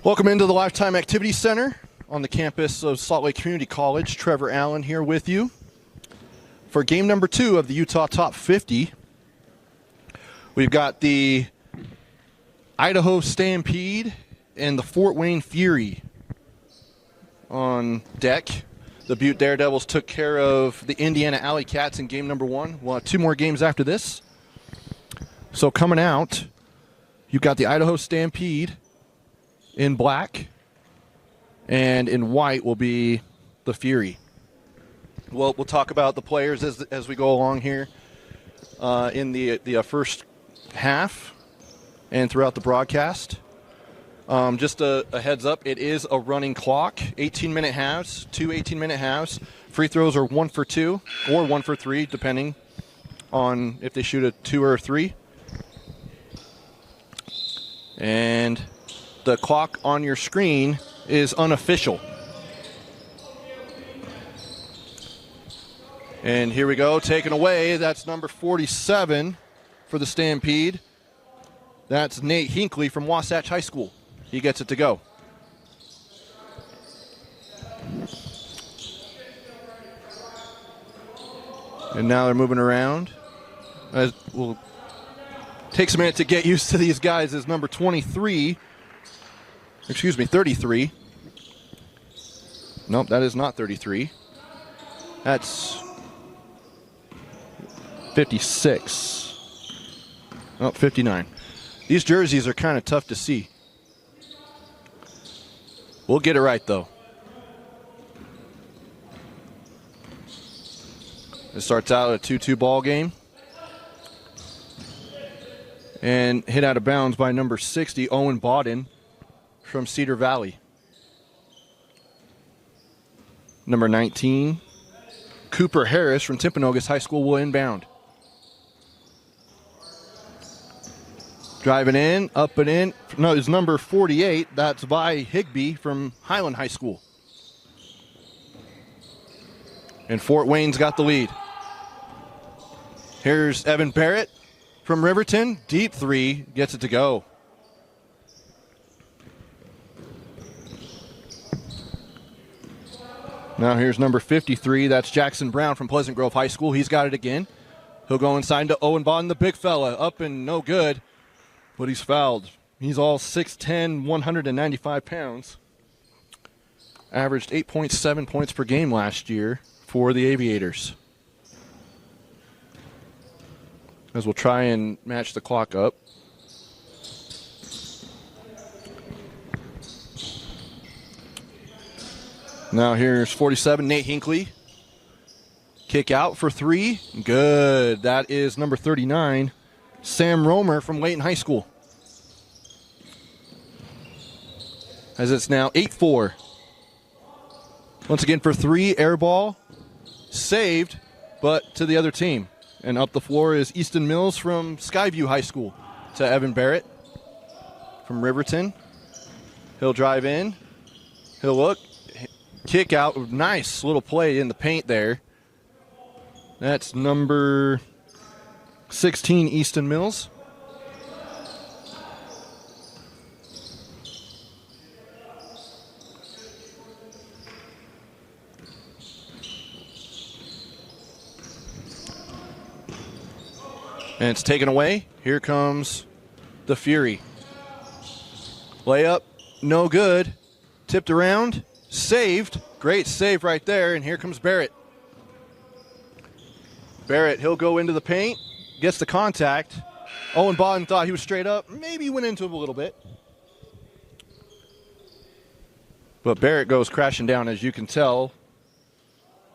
Welcome into the Lifetime Activity Center on the campus of Salt Lake Community College. Trevor Allen here with you for game number 2 of the Utah Top 50. We've got the Idaho Stampede and the Fort Wayne Fury on deck. The Butte Daredevils took care of the Indiana Alley Cats in game number 1. We'll have 2 more games after this. So coming out, you've got the Idaho Stampede in black, and in white will be the Fury. We'll talk about the players as we go along here in the first half and throughout the broadcast. Just a heads up, it is a running clock, 18-minute halves, 2 18-minute halves. Free throws are 1 for 2 or 1 for 3, depending on if they shoot a 2 or a 3. And the clock on your screen is unofficial. And here we go, taken away. That's number 47 for the Stampede. That's Nate Hinckley from Wasatch High School. He gets it to go. And now they're moving around. We'll take a minute to get used to these guys. Is number 33. 33. Nope, that is not 33. That's 56. Oh, 59. These jerseys are kind of tough to see. We'll get it right, though. It starts out a 2-2 ball game. And hit out of bounds by number 60, Owen Bodden from Cedar Valley. Number 19, Cooper Harris from Timpanogos High School will inbound. Driving in, up and in. No, it's number 48. That's Vi Higbee from Highland High School. And Fort Wayne's got the lead. Here's Evan Barrett from Riverton. Deep 3, gets it to go. Now here's number 53. That's Jackson Brown from Pleasant Grove High School. He's got it again. He'll go inside to Owen Bodden, the big fella. Up and no good, but he's fouled. He's all 6'10", 195 pounds. Averaged 8.7 points per game last year for the Aviators. As we'll try and match the clock up. Now here's 47, Nate Hinckley. Kick out for 3. Good. That is number 39, Sam Romer from Layton High School. As it's now 8-4. Once again for 3, air ball. Saved, but to the other team. And up the floor is Easton Mills from Skyview High School to Evan Barrett from Riverton. He'll drive in. He'll look. Kick out. Nice little play in the paint there. That's number 16, Easton Mills. And it's taken away. Here comes the Fury. Layup, no good. Tipped around, saved. Great save right there, and here comes Barrett. Barrett, he'll go into the paint, gets the contact. Owen Bodden thought he was straight up. Maybe he went into him a little bit. But Barrett goes crashing down, as you can tell.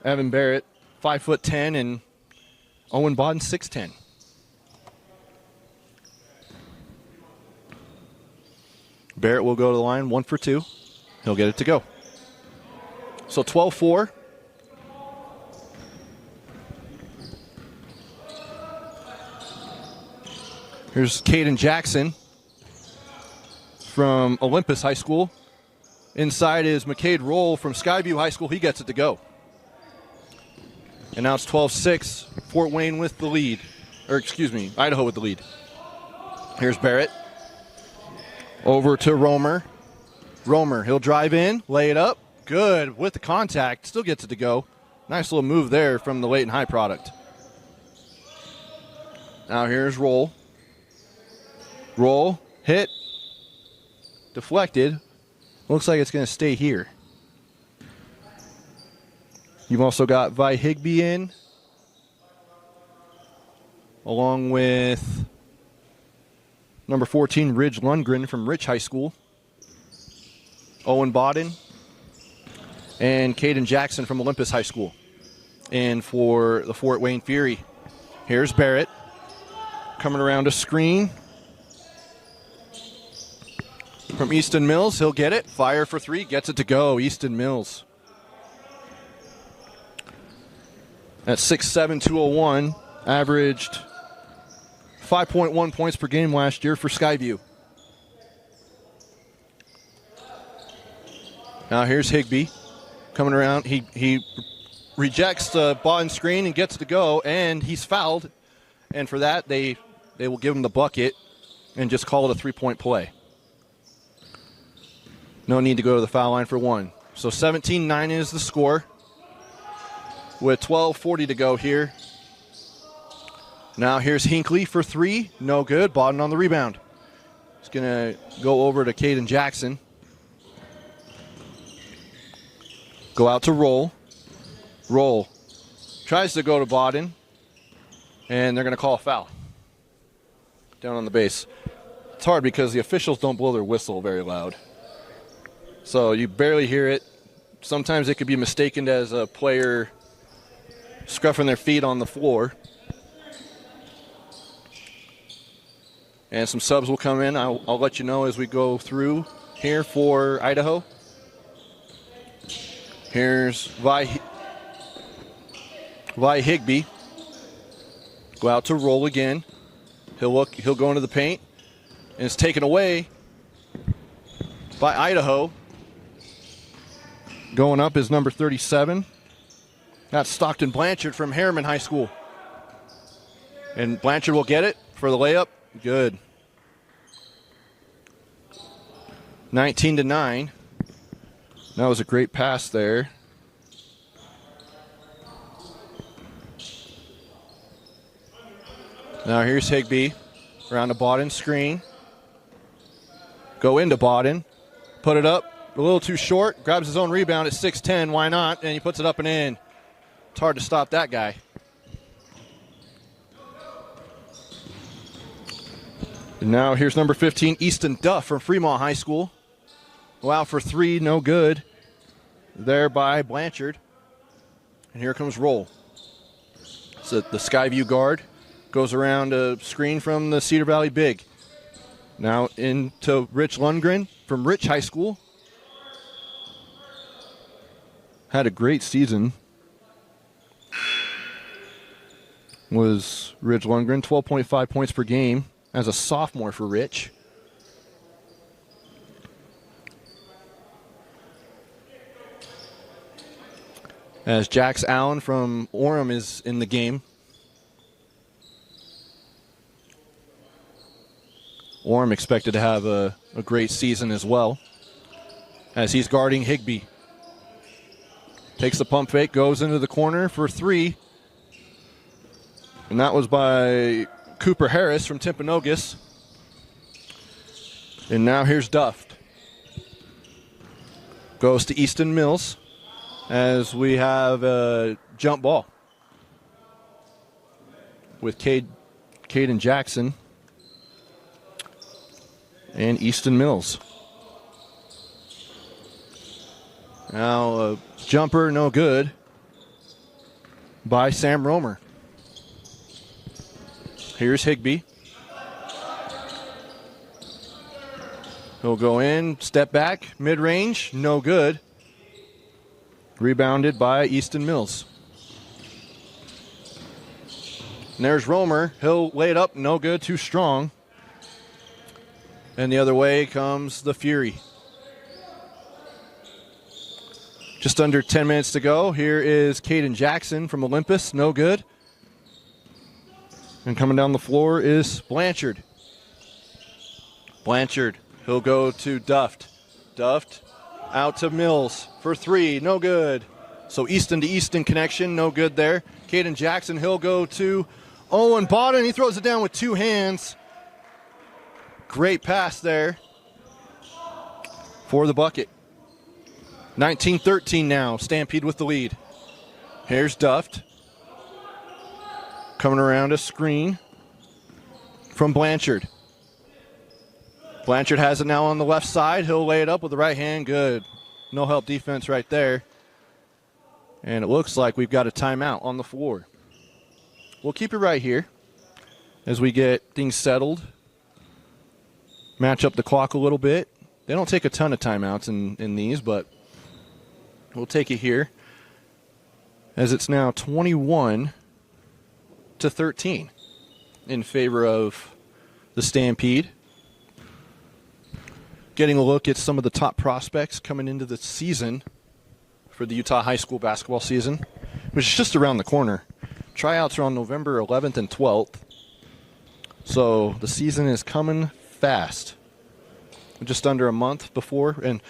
Evan Barrett, 5'10", and Owen Bodden, 6'10". Barrett will go to the line, 1 for 2. He'll get it to go. So 12-4. Here's Caden Jackson from Olympus High School. Inside is McCade Roll from Skyview High School. He gets it to go. And now it's 12-6. Fort Wayne with the lead. Or excuse me, Idaho with the lead. Here's Barrett. Over to Romer. Romer, he'll drive in, lay it up. Good with the contact. Still gets it to go. Nice little move there from the Layton High product. Now here's roll. Roll, hit, deflected. Looks like it's going to stay here. You've also got Vi Higbee in, along with number 14, Ridge Lundgren from Rich High School, Owen Bodden, and Caden Jackson from Olympus High School. And for the Fort Wayne Fury, here's Barrett coming around a screen from Easton Mills. He'll get it. Fire for three. Gets it to go. Easton Mills. At 6'7", 201. Averaged 5.1 points per game last year for Skyview. Now here's Higbee coming around. He rejects the ball screen and gets it to go, and he's fouled. And for that, they will give him the bucket and just call it a three-point play. No need to go to the foul line for one. So 17-9 is the score with 12:40 to go here. Now here's Hinckley for three. No good. Bodden on the rebound. He's going to go over to Caden Jackson. Go out to Roll. Roll. Tries to go to Bodden. And they're going to call a foul down on the base. It's hard because the officials don't blow their whistle very loud. So you barely hear it. Sometimes it could be mistaken as a player scruffing their feet on the floor. And some subs will come in. I'll let you know as we go through here for Idaho. Here's Vi Higbee. Go out to Roll again. He'll go into the paint. And it's taken away by Idaho. Going up is number 37. That's Stockton Blanchard from Harriman High School. And Blanchard will get it for the layup. Good. 19-9. That was a great pass there. Now here's Higbee around the Bodden screen. Go into Bodden. Put it up. A little too short. Grabs his own rebound at 6'10". Why not? And he puts it up and in. It's hard to stop that guy. And now here's number 15, Easton Duff from Fremont High School. Go out for three. No good. There by Blanchard. And here comes Roll. So the Skyview guard goes around a screen from the Cedar Valley Big. Now into Rich Lundgren from Rich High School. Had a great season. Was Rich Lundgren, 12.5 points per game as a sophomore for Rich. As Jax Allen from Orem is in the game. Orem expected to have a great season as well, as he's guarding Higbee. Takes the pump fake, goes into the corner for three. And that was by Cooper Harris from Timpanogos. And now here's Duff. Goes to Easton Mills as we have a jump ball with Caden Jackson and Easton Mills. Now a jumper, no good, by Sam Romer. Here's Higbee. He'll go in, step back, mid-range, no good. Rebounded by Easton Mills. And there's Romer. He'll lay it up, no good, too strong. And the other way comes the Fury. Just under 10 minutes to go. Here is Caden Jackson from Olympus, no good. And coming down the floor is Blanchard. Blanchard, he'll go to Duff. Duft out to Mills for 3, no good. So Easton to Easton connection, no good there. Caden Jackson, he'll go to Owen Bodden. He throws it down with 2 hands. Great pass there for the bucket. 19-13 now, Stampede with the lead. Here's Duft. Coming around a screen from Blanchard. Blanchard has it now on the left side. He'll lay it up with the right hand. Good. No help defense right there. And it looks like we've got a timeout on the floor. We'll keep it right here as we get things settled. Match up the clock a little bit. They don't take a ton of timeouts in these, but we'll take it here as it's now 21-13 in favor of the Stampede. Getting a look at some of the top prospects coming into the season for the Utah high school basketball season, which is just around the corner. Tryouts are on November 11th and 12th. So the season is coming fast. Just under a month before, and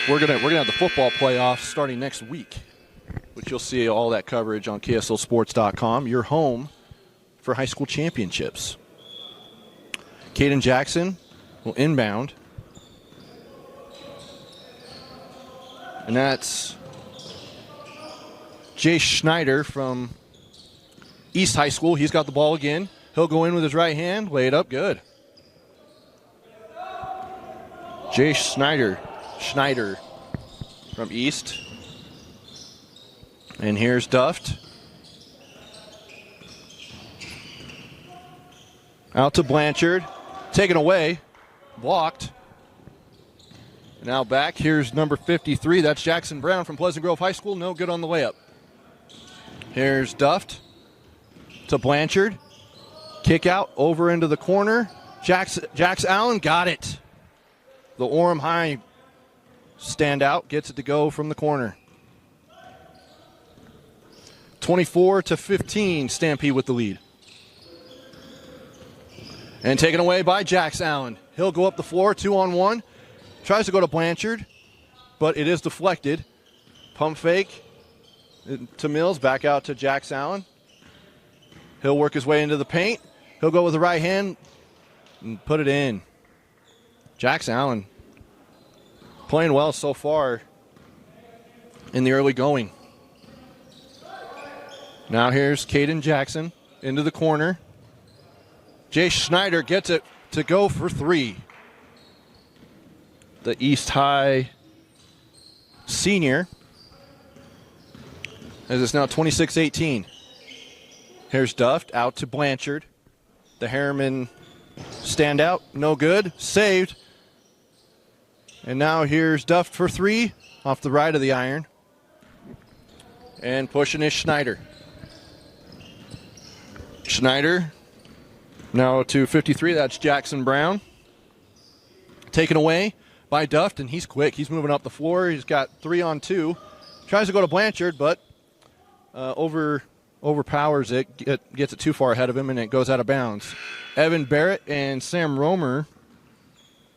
we're gonna have the football playoffs starting next week, which you'll see all that coverage on KSLSports.com, your home for high school championships. Caden Jackson will inbound. And that's Jay Schneider from East High School. He's got the ball again. He'll go in with his right hand, lay it up, good. Jay Schneider from East. And here's Duft. Out to Blanchard. Taken away. Blocked. Now back. Here's number 53. That's Jackson Brown from Pleasant Grove High School. No good on the layup. Here's Duft to Blanchard. Kick out over into the corner. Jax Allen got it. The Orem High standout gets it to go from the corner. 24-15, Stampede with the lead. And taken away by Jax Allen. He'll go up the floor, 2-on-1. Tries to go to Blanchard, but it is deflected. Pump fake to Mills, back out to Jax Allen. He'll work his way into the paint. He'll go with the right hand and put it in. Jax Allen playing well so far in the early going. Now here's Caden Jackson into the corner. Jay Schneider gets it to go for 3. The East High senior, as it's now 26-18. Here's Duft out to Blanchard. The Harriman standout, no good, saved. And now here's Duft for 3 off the right of the iron. And pushing is Schneider. Schneider now to 53, that's Jackson Brown. Taken away by Duft, and he's quick. He's moving up the floor. He's got 3-on-2. Tries to go to Blanchard, but overpowers it, gets it too far ahead of him, and it goes out of bounds. Evan Barrett and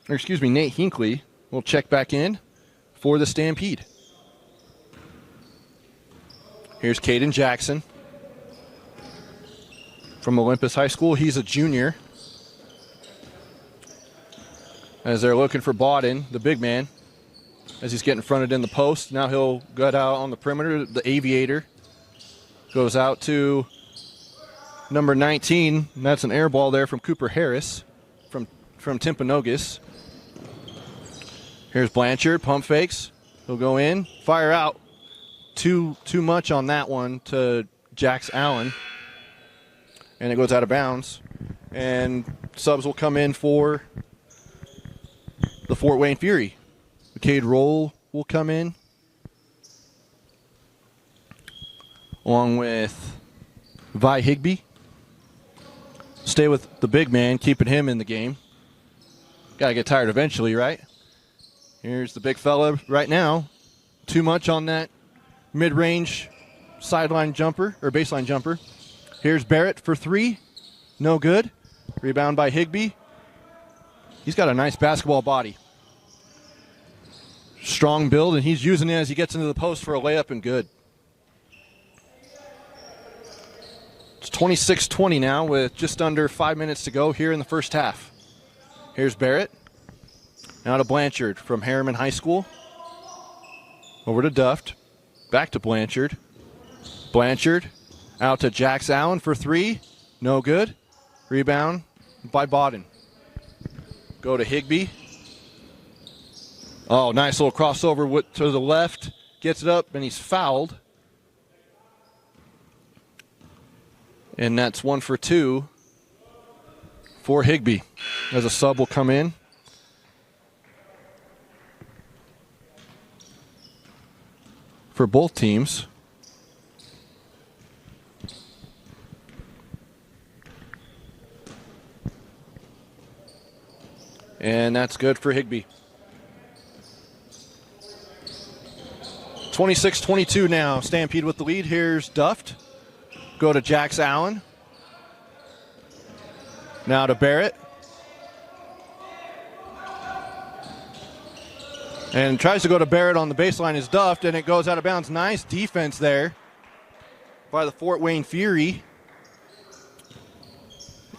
Nate Hinckley will check back in for the Stampede. Here's Caden Jackson from Olympus High School. He's a junior. As they're looking for Bodden, the big man, as he's getting fronted in the post. Now he'll get out on the perimeter. The Aviator goes out to number 19. And that's an air ball there from Cooper Harris from Timpanogos. Here's Blanchard, pump fakes. He'll go in, fire out. Too much on that one to Jax Allen. And it goes out of bounds. And subs will come in for the Fort Wayne Fury. McCade Roll will come in, along with Vi Higbee. Stay with the big man, keeping him in the game. Got to get tired eventually, right? Here's the big fella right now. Too much on that mid-range sideline jumper, or baseline jumper. Here's Barrett for 3. No good. Rebound by Higbee. He's got a nice basketball body. Strong build, and he's using it as he gets into the post for a layup and good. It's 26-20 now with just under 5 minutes to go here in the first half. Here's Barrett. Now to Blanchard from Harriman High School. Over to Duft. Back to Blanchard. Blanchard out to Jax Allen for three. No good. Rebound by Bodden. Go to Higbee. Oh, nice little crossover to the left. Gets it up, and he's fouled. And that's 1 for 2 for Higbee. As a sub will come in. For both teams. And that's good for Higbee. 26-22 now. Stampede with the lead. Here's Duft. Go to Jax Allen. Now to Barrett. And tries to go to Barrett on the baseline is Duft, and it goes out of bounds. Nice defense there by the Fort Wayne Fury.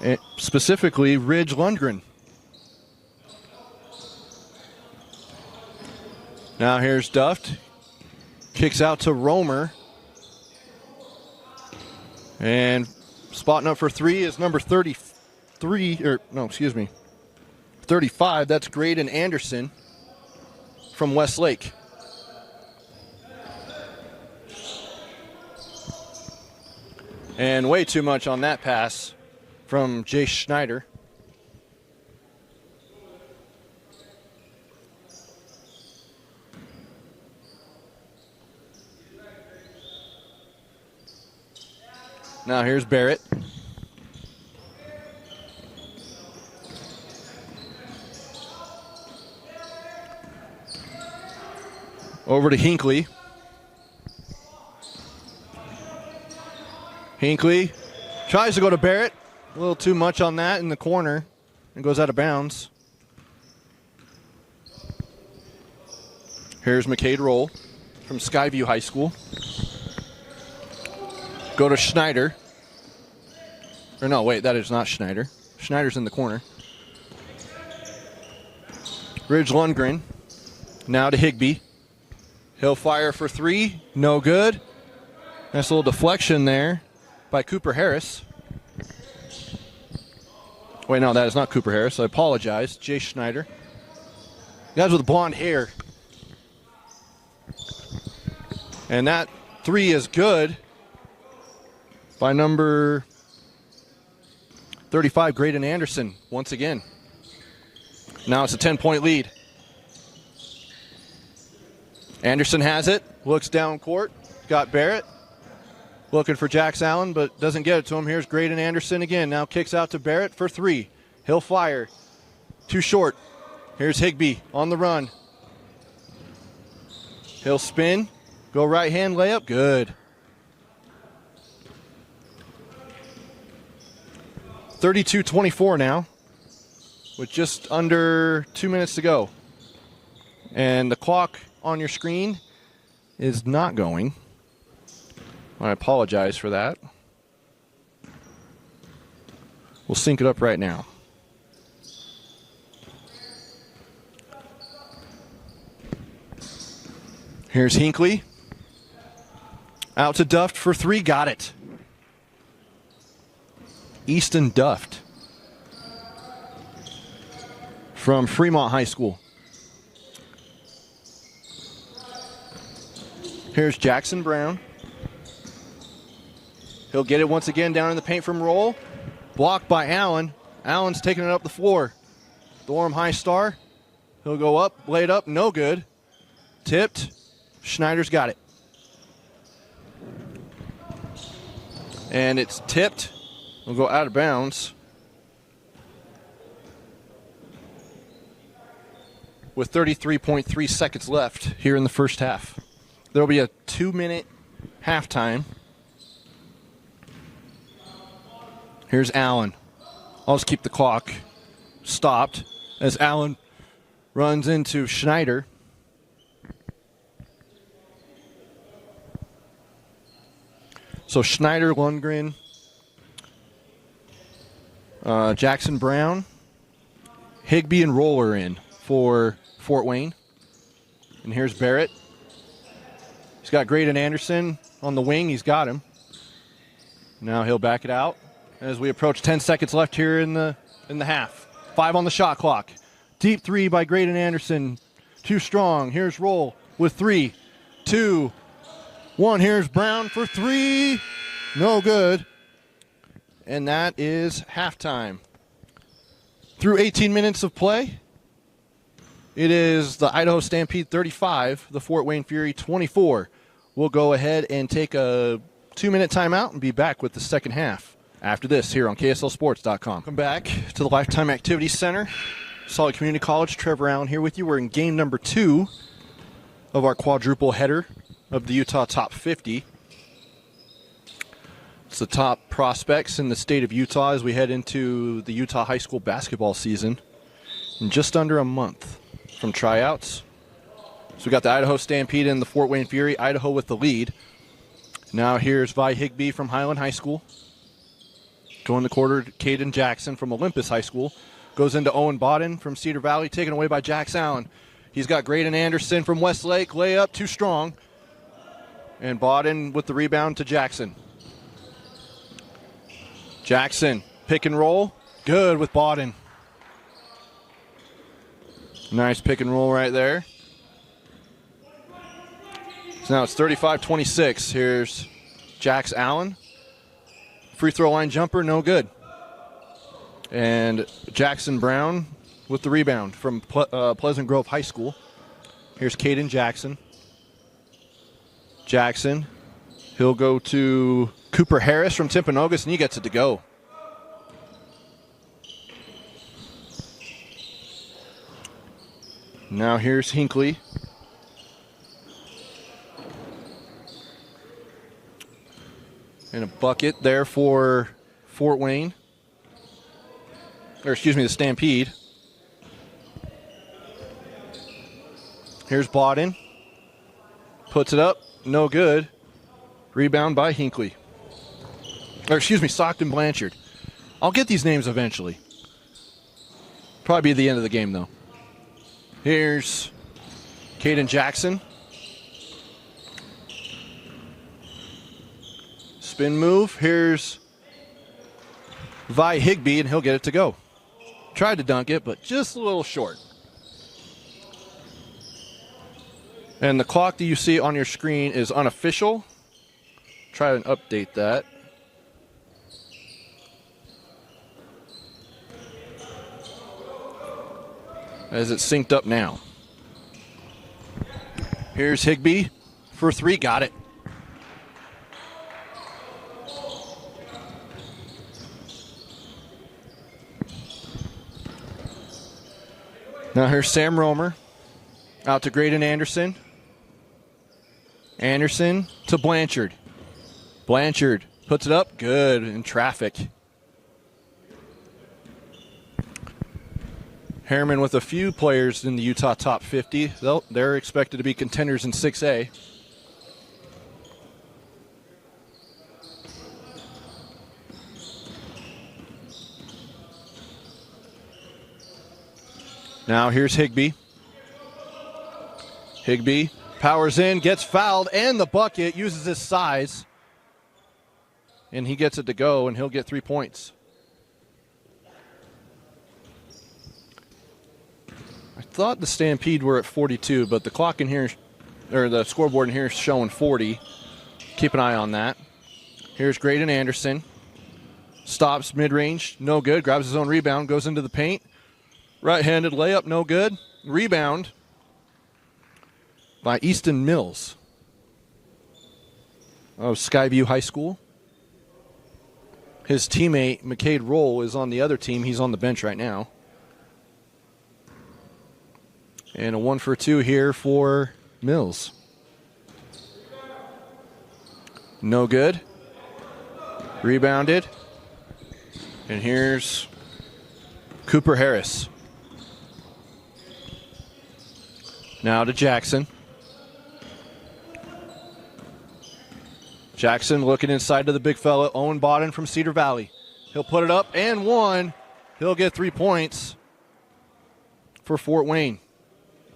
And specifically, Ridge Lundgren. Now here's Duft. Kicks out to Romer. And spotting up for three is number 35. That's Graydon Anderson from Westlake. And way too much on that pass from Jay Schneider. Now here's Barrett. Over to Hinckley. Hinckley tries to go to Barrett. A little too much on that in the corner and goes out of bounds. Here's McCade Roll from Skyview High School. Go to Schneider. Or no, wait, that is not Schneider. Schneider's in the corner. Ridge Lundgren. Now to Higbee. He'll fire for three. No good. Nice little deflection there by Cooper Harris. Wait, no, that is not Cooper Harris. I apologize. Jay Schneider. Guys with blonde hair. And that three is good by number 35, Graydon Anderson, once again. Now it's a 10-point lead. Anderson has it, looks down court, got Barrett. Looking for Jax Allen, but doesn't get it to him. Here's Graydon Anderson again. Now kicks out to Barrett for three. He'll fire. Too short. Here's Higbee on the run. He'll spin. Go right hand layup. Good. 32-24 now, with just under 2 minutes to go. And the clock on your screen is not going. I apologize for that. We'll sync it up right now. Here's Hinckley. Out to Duft for three. Got it. Easton Duft from Fremont High School. Here's Jackson Brown. He'll get it once again down in the paint from Roll. Blocked by Allen. Allen's taking it up the floor. Durham High Star. He'll go up, laid up, no good. Tipped. Schneider's got it. And it's tipped. We'll go out of bounds with 33.3 seconds left here in the first half. There will be a 2-minute halftime. Here's Allen. I'll just keep the clock stopped as Allen runs into Schneider. So Schneider, Lundgren, Jackson Brown, Higbee, and Roller in for Fort Wayne. And here's Barrett. He's got Graydon Anderson on the wing. He's got him. Now he'll back it out as we approach 10 seconds left here in the half. 5 on the shot clock. Deep three by Graydon Anderson. Too strong. Here's Roll with 3, 2, 1. Here's Brown for 3. No good. And that is halftime. Through 18 minutes of play, it is the Idaho Stampede 35, the Fort Wayne Fury 24. We'll go ahead and take a 2-minute timeout and be back with the second half after this here on KSLSports.com. Welcome back to the Lifetime Activity Center. Salt Lake Community College, Trevor Allen here with you. We're in game number 2 of our quadruple header of the Utah Top 50. It's the top prospects in the state of Utah as we head into the Utah high school basketball season in just under a month from tryouts. So we got the Idaho Stampede and the Fort Wayne Fury. Idaho with the lead. Now here's Vi Higbee from Highland High School. Going the quarter, Caden Jackson from Olympus High School. Goes into Owen Bodden from Cedar Valley, taken away by Jax Allen. He's got Graydon Anderson from Westlake. Layup, too strong. And Bodden with the rebound to Jackson. Jackson, pick and roll. Good with Bodden. Nice pick and roll right there. So now it's 35-26. Here's Jax Allen. Free throw line jumper, no good. And Jackson Brown with the rebound from Pleasant Grove High School. Here's Caden Jackson. Jackson. He'll go to Cooper Harris from Timpanogos, and he gets it to go. Now here's Hinckley. And a bucket there for Fort Wayne. Or excuse me, the Stampede. Here's Bodden. Puts it up. No good. Rebound by Hinckley. Or excuse me, Stockton Blanchard. I'll get these names eventually. Probably be the end of the game, though. Here's Caden Jackson. Spin move. Here's Vi Higbee, and he'll get it to go. Tried to dunk it, but just a little short. And the clock that you see on your screen is unofficial. Try and update that. As it's synced up now. Here's Higbee for 3. Got it. Now here's Sam Romer. Out to Graydon Anderson. Anderson to Blanchard. Blanchard puts it up. Good in traffic. Harriman with a few players in the Utah Top 50. They're expected to be contenders in 6A. Now here's Higbee. Higbee powers in, gets fouled, and the bucket, uses his size. And he gets it to go, and he'll get 3 points. I thought the Stampede were at 42, but the clock in here, or the scoreboard in here is showing 40. Keep an eye on that. Here's Graydon Anderson. Stops mid-range, no good. Grabs his own rebound, goes into the paint. Right-handed layup, no good. Rebound by Easton Mills of Skyview High School. His teammate, McCade Roll, is on the other team. He's on the bench right now. And a 1 for 2 here for Mills. No good. Rebounded. And here's Cooper Harris. Now to Jackson. Jackson looking inside to the big fella, Owen Bodden from Cedar Valley. He'll put it up and one. He'll get 3 points for Fort Wayne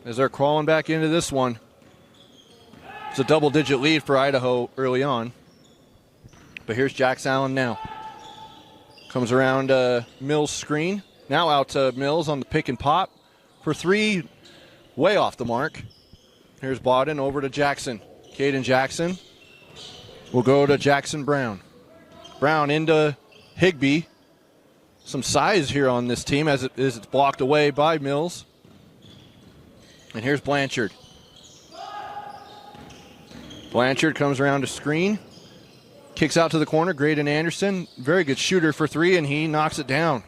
as they're crawling back into this one. It's a double-digit lead for Idaho early on. But here's Jax Allen now. Comes around Mills' screen. Now out to Mills on the pick and pop for 3, way off the mark. Here's Bodden over to Jackson. Caden Jackson will go to Jackson Brown. Brown into Higbee. Some size here on this team as it's blocked away by Mills. And here's Blanchard. Blanchard comes around to screen. Kicks out to the corner. Graydon Anderson, very good shooter for 3, and he knocks it down.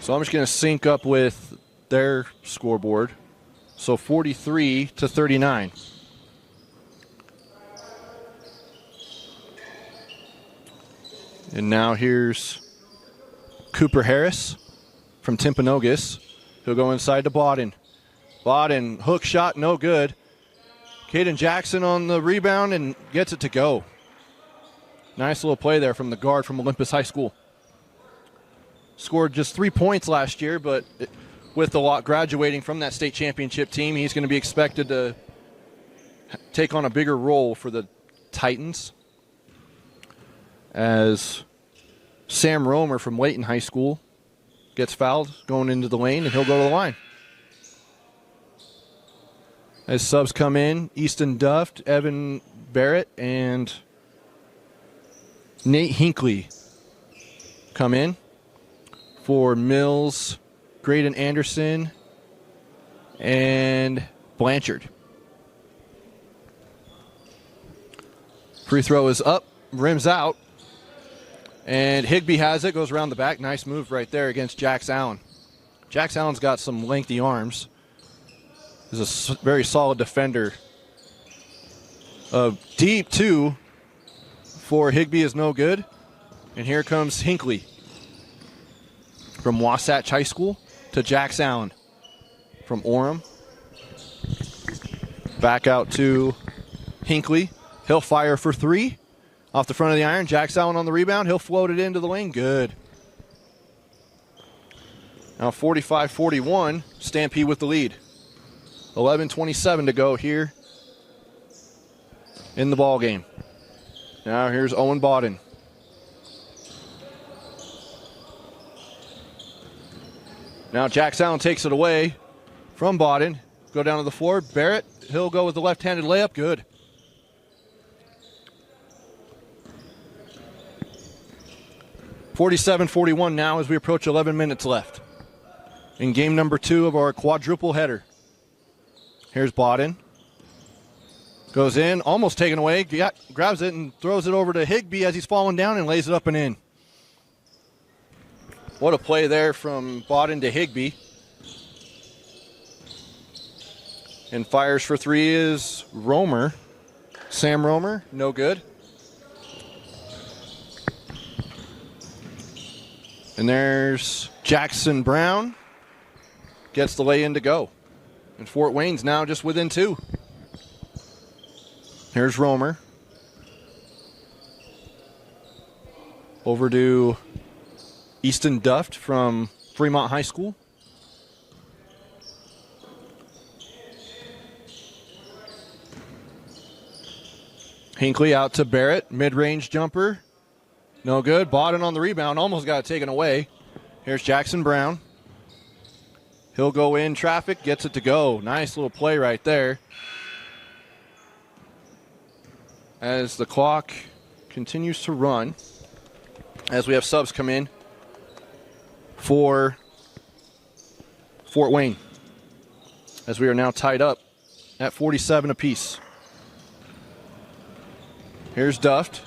So I'm just going to sync up with their scoreboard. So 43-39. And now here's Cooper Harris from Timpanogos. He'll go inside to Bodden. Bodden, hook shot, no good. Caden Jackson on the rebound and gets it to go. Nice little play there from the guard from Olympus High School. Scored just 3 points last year, but with a lot graduating from that state championship team, he's going to be expected to take on a bigger role for the Titans. As Sam Romer from Layton High School gets fouled going into the lane, and he'll go to the line. As subs come in, Easton Duft, Evan Barrett, and Nate Hinckley come in for Mills, Graydon Anderson, and Blanchard. Free throw is up, rims out, and Higbee has it, goes around the back. Nice move right there against Jax Allen. Jax Allen's got some lengthy arms. He's a very solid defender. Deep 2 for Higbee is no good. And here comes Hinckley from Wasatch High School to Jax Allen from Orem. Back out to Hinckley. He'll fire for 3 off the front of the iron. Jax Allen on the rebound. He'll float it into the lane. Good. Now 45-41, Stampede with the lead. 11:27 to go here in the ball game. Now here's Owen Bodden. Now Jax Allen takes it away from Bodden. Go down to the floor. Barrett, he'll go with the left-handed layup. Good. (47-41) now as we approach 11 minutes left in game number 2 of our quadruple header. Here's Bodden. Goes in, almost taken away. Grabs it and throws it over to Higbee as he's falling down and lays it up and in. What a play there from Bodden to Higbee. And fires for 3 is Romer. Sam Romer, no good. And there's Jackson Brown. Gets the lay-in to go. And Fort Wayne's now just within 2. Here's Romer. Over to Easton Duft from Fremont High School. Hinckley out to Barrett. Mid-range jumper. No good. Bodden on the rebound. Almost got it taken away. Here's Jackson Brown. He'll go in traffic, gets it to go. Nice little play right there. As the clock continues to run, as we have subs come in for Fort Wayne, as we are now tied up at 47 apiece. Here's Duft,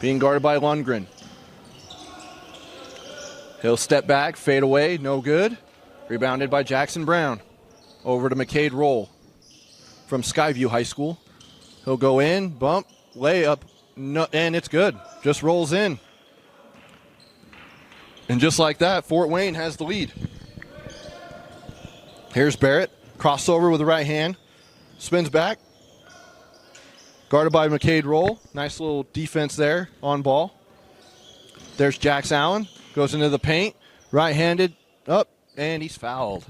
being guarded by Lundgren. He'll step back, fade away, no good. Rebounded by Jackson Brown. Over to McCade Roll from Skyview High School. He'll go in, bump, layup, no, and it's good. Just rolls in. And just like that, Fort Wayne has the lead. Here's Barrett. Crossover with the right hand. spins back. Guarded by McCade Roll. Nice little defense there on ball. There's Jax Allen. Goes into the paint. Right-handed. Up. And he's fouled.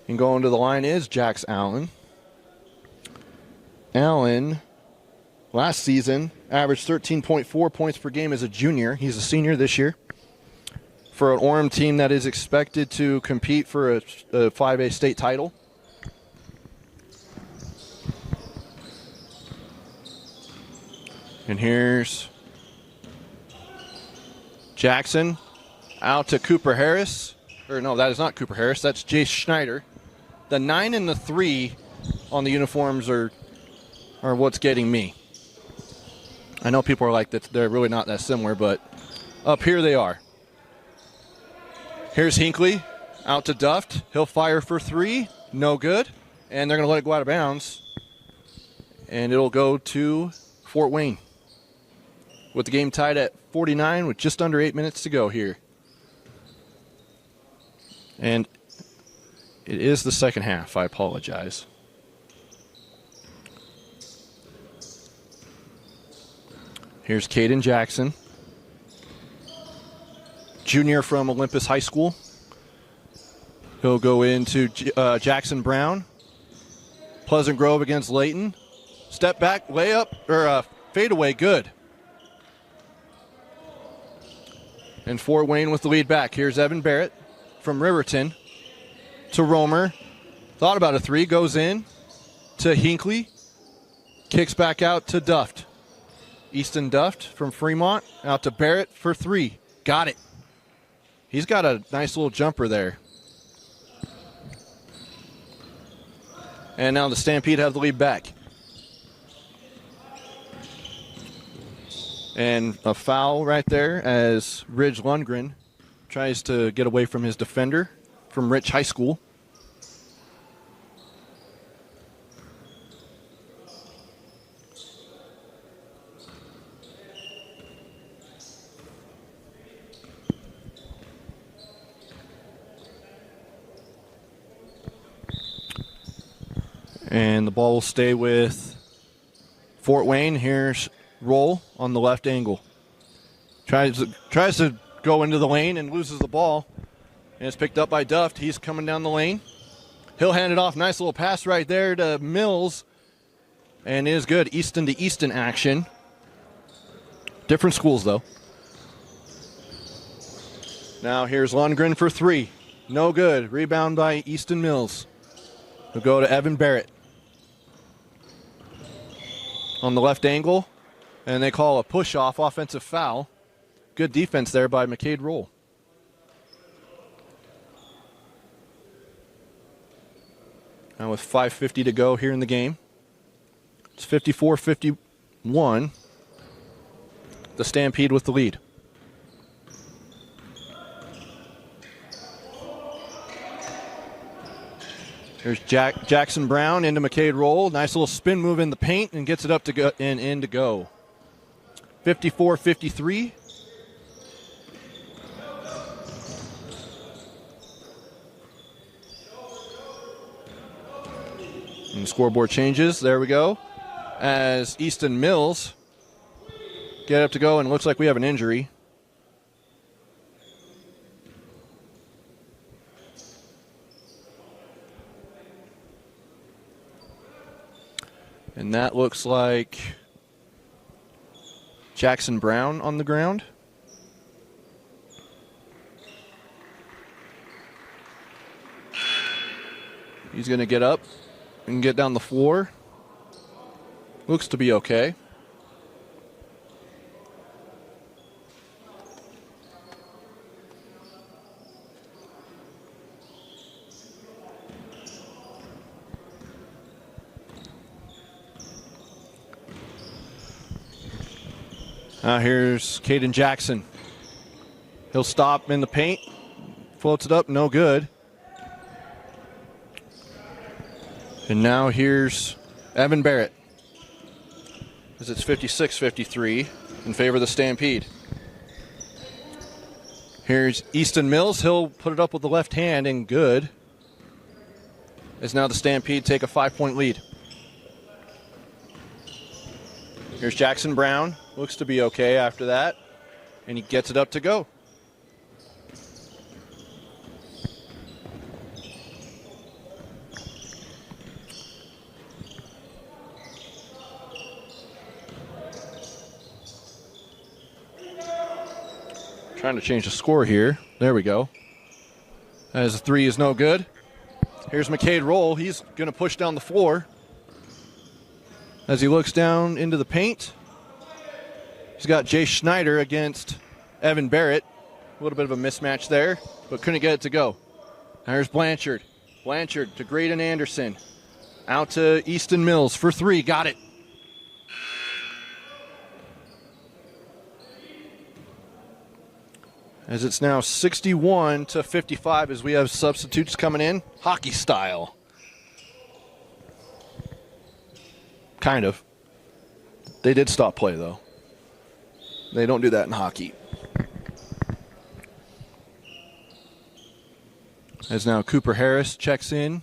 And going to the line is Jax Allen. Allen, last season, averaged 13.4 points per game as a junior. He's a senior this year. For an Orem team that is expected to compete for a 5A state title. And here's Jackson out to Cooper Harris. Or no, that is not Cooper Harris. That's Jace Schneider. The 9 and the 3 on the uniforms are what's getting me. I know people are like that. They're really not that similar, but up here they are. Here's Hinckley out to Duft. He'll fire for 3. No good. And they're going to let it go out of bounds. And it'll go to Fort Wayne. With the game tied at 49 with just under 8 minutes to go here. And it is the second half. I apologize. Here's Caden Jackson. Junior from Olympus High School. He'll go into Jackson Brown. Pleasant Grove against Layton. Step back, layup, or fadeaway, good. And Fort Wayne with the lead back. Here's Evan Barrett from Riverton to Romer. Thought about a 3, goes in to Hinckley. Kicks back out to Duft. Easton Duft from Fremont out to Barrett for 3. Got it. He's got a nice little jumper there. And now the Stampede have the lead back. And a foul right there as Ridge Lundgren tries to get away from his defender from Rich High School. And the ball will stay with Fort Wayne. Here's Roll on the left angle. Tries to go into the lane and loses the ball. And it's picked up by Duft. He's coming down the lane. He'll hand it off. Nice little pass right there to Mills. And it is good. Easton to Easton action. Different schools, though. Now here's Lundgren for 3. No good. Rebound by Easton Mills. We'll go to Evan Barrett. On the left angle. And they call a push-off offensive foul. Good defense there by McCade Roll. Now with 5:50 to go here in the game. It's 54-51. The Stampede with the lead. Here's Jackson Brown into McCade Roll. Nice little spin move in the paint and gets it up to go and in to go. 54-53. And the scoreboard changes. There we go. As Easton Mills get up to go, and it looks like we have an injury. And that looks like Jackson Brown on the ground. He's going to get up and get down the floor. Looks to be okay. Now here's Caden Jackson. He'll stop in the paint. Floats it up, no good. And now here's Evan Barrett. As it's 56-53 in favor of the Stampede. Here's Easton Mills. He'll put it up with the left hand, and good. As now the Stampede take a 5-point lead. Here's Jackson Brown. Looks to be okay after that. And he gets it up to go. Trying to change the score here. There we go. As a 3 is no good. Here's McCade Roll. He's going to push down the floor. As he looks down into the paint, he's got Jay Schneider against Evan Barrett. A little bit of a mismatch there, but couldn't get it to go. There's Blanchard. Blanchard to Graydon Anderson. Out to Easton Mills for 3. Got it. As it's now 61-55 as we have substitutes coming in. Hockey style. Kind of. They did stop play, though. They don't do that in hockey. As now Cooper Harris checks in.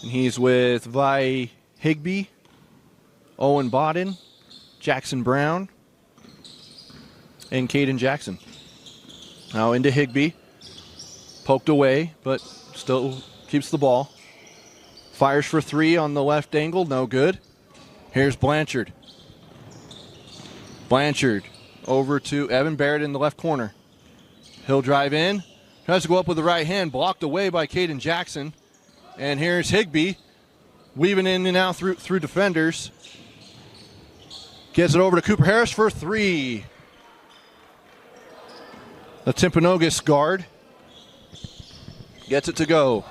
And he's with Vi Higbee, Owen Bodden, Jackson Brown, and Caden Jackson. Now into Higbee. Poked away, but still keeps the ball. Fires for 3 on the left angle. No good. Here's Blanchard. Blanchard over to Evan Barrett in the left corner. He'll drive in. Tries to go up with the right hand. Blocked away by Caden Jackson. And here's Higbee. Weaving in and out through defenders. Gets it over to Cooper Harris for 3. The Timpanogos guard gets it to go.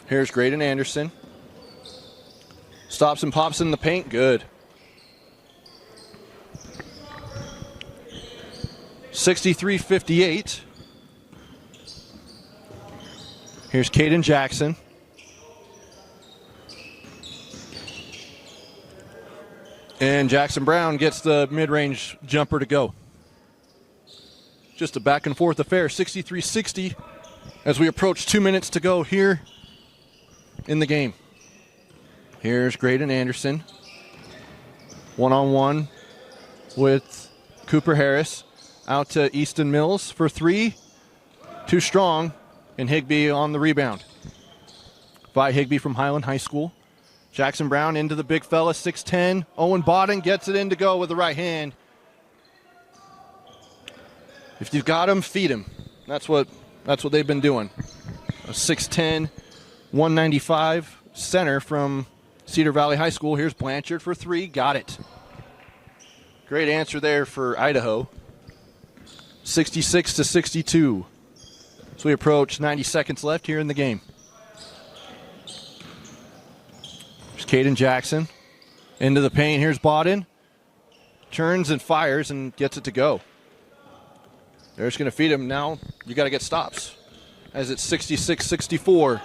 Here's Graydon Anderson. Stops and pops in the paint. Good. 63-58. Here's Caden Jackson. And Jackson Brown gets the mid-range jumper to go. Just a back-and-forth affair, 63-60, as we approach 2 minutes to go here in the game. Here's Graydon Anderson. One-on-one with Cooper Harris. Out to Easton Mills for 3. Too strong, and Higbee on the rebound. By Higbee from Highland High School. Jackson Brown into the big fella, 6'10". Owen Bodden gets it in to go with the right hand. If you've got him, feed him. That's what they've been doing. A 6'10", 195 center from Cedar Valley High School. Here's Blanchard for 3. Got it. Great answer there for Idaho. 66-62. So we approach 90 seconds left here in the game. There's Caden Jackson. Into the paint. Here's Bodden. Turns and fires and gets it to go. They're just going to feed him. Now you got to get stops. As it's 66-64.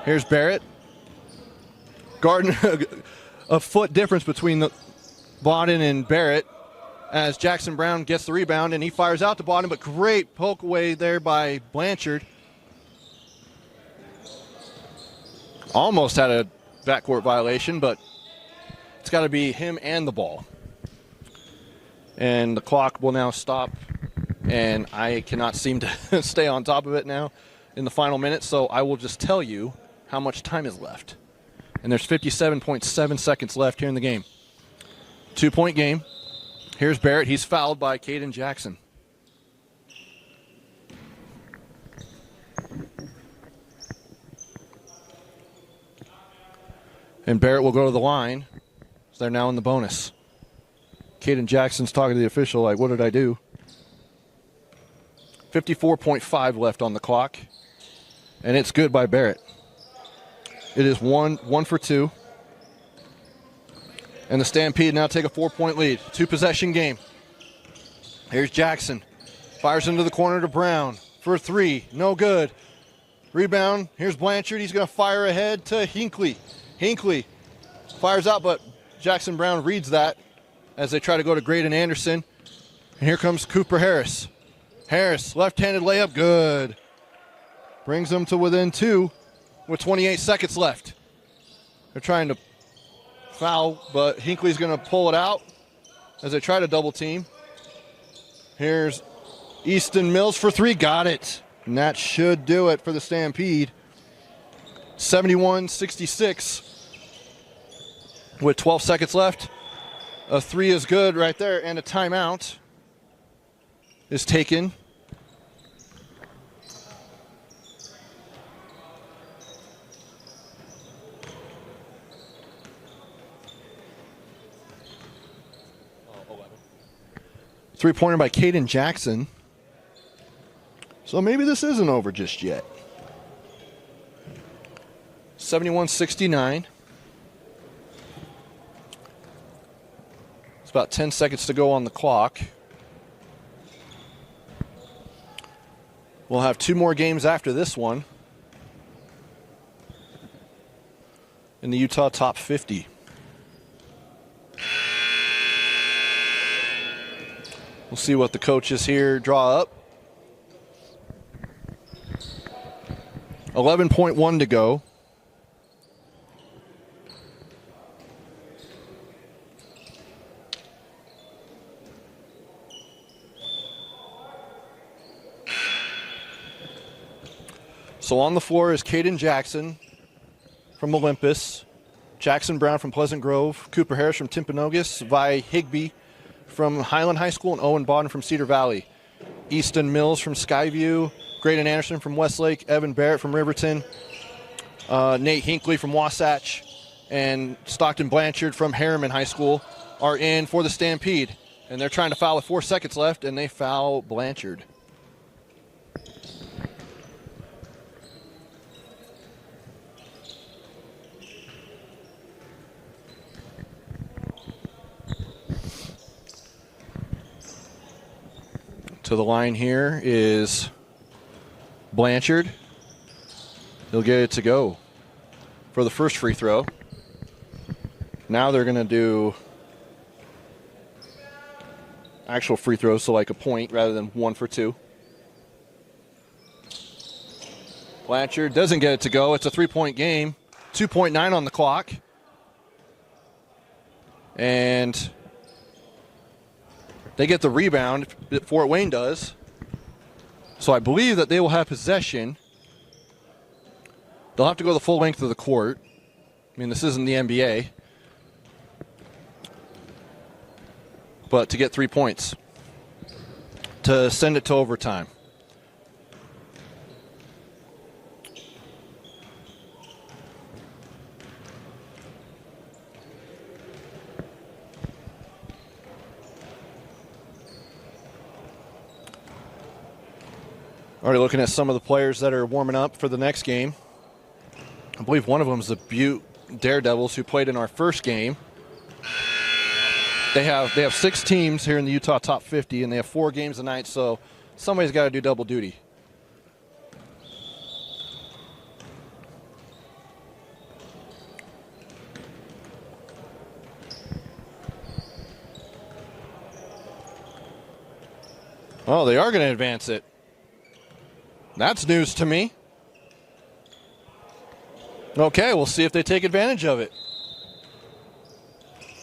Here's Barrett. Garden, a foot difference between the Bodden and Barrett. As Jackson Brown gets the rebound and he fires out to Bodden, but great poke away there by Blanchard. Almost had a backcourt violation, but it's got to be him and the ball. And the clock will now stop, and I cannot seem to stay on top of it now in the final minute, so I will just tell you how much time is left. And there's 57.7 seconds left here in the game. 2-point game. Here's Barrett. He's fouled by Caden Jackson. And Barrett will go to the line. So they're now in the bonus. Caden Jackson's talking to the official like, what did I do? 54.5 left on the clock. And it's good by Barrett. It is one for 2. And the Stampede now take a 4-point lead. 2-possession game. Here's Jackson. Fires into the corner to Brown for 3. No good. Rebound. Here's Blanchard. He's going to fire ahead to Hinckley. Hinckley fires out, but Jackson Brown reads that as they try to go to Graydon Anderson. And here comes Cooper Harris. Harris, left-handed layup, good. Brings them to within 2 with 28 seconds left. They're trying to foul, but Hinckley's going to pull it out as they try to double team. Here's Easton Mills for 3, got it. And that should do it for the Stampede. 71-66 with 12 seconds left. A 3 is good right there, and a timeout is taken. Three-pointer by Caden Jackson. So maybe this isn't over just yet. 71-69. It's about 10 seconds to go on the clock. We'll have 2 more games after this one in the Utah Top 50. We'll see what the coaches here draw up. 11.1 to go. So on the floor is Caden Jackson from Olympus, Jackson Brown from Pleasant Grove, Cooper Harris from Timpanogos, Vi Higbee from Highland High School, and Owen Bodden from Cedar Valley. Easton Mills from Skyview, Graydon Anderson from Westlake, Evan Barrett from Riverton, Nate Hinckley from Wasatch, and Stockton Blanchard from Harriman High School are in for the Stampede. And they're trying to foul with 4 seconds left, and they foul Blanchard. To the line here is Blanchard. He'll get it to go for the first free throw. Now they're going to do actual free throws, so like a point rather than 1 for 2. Blanchard doesn't get it to go. It's a 3-point game. 2.9 on the clock. And they get the rebound. Fort Wayne does. So I believe that they will have possession. They'll have to go the full length of the court. I mean, this isn't the NBA. But to get 3 points to send it to overtime. Already looking at some of the players that are warming up for the next game. I believe one of them is the Butte Daredevils, who played in our first game. They have 6 teams here in the Utah Top 50, and they have 4 games a night, so somebody's got to do double duty. Oh, they are going to advance it. That's news to me. Okay, we'll see if they take advantage of it.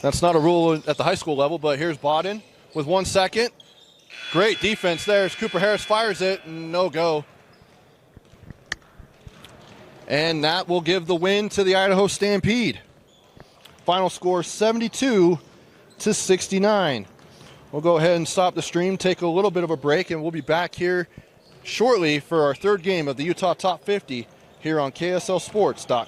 That's not a rule at the high school level, but here's Bodden with 1 second. Great defense there as Cooper Harris fires it. No go. And that will give the win to the Idaho Stampede. Final score 72-69. We'll go ahead and stop the stream, take a little bit of a break, and we'll be back here shortly for our third game of the Utah Top 50 here on KSLSports.com.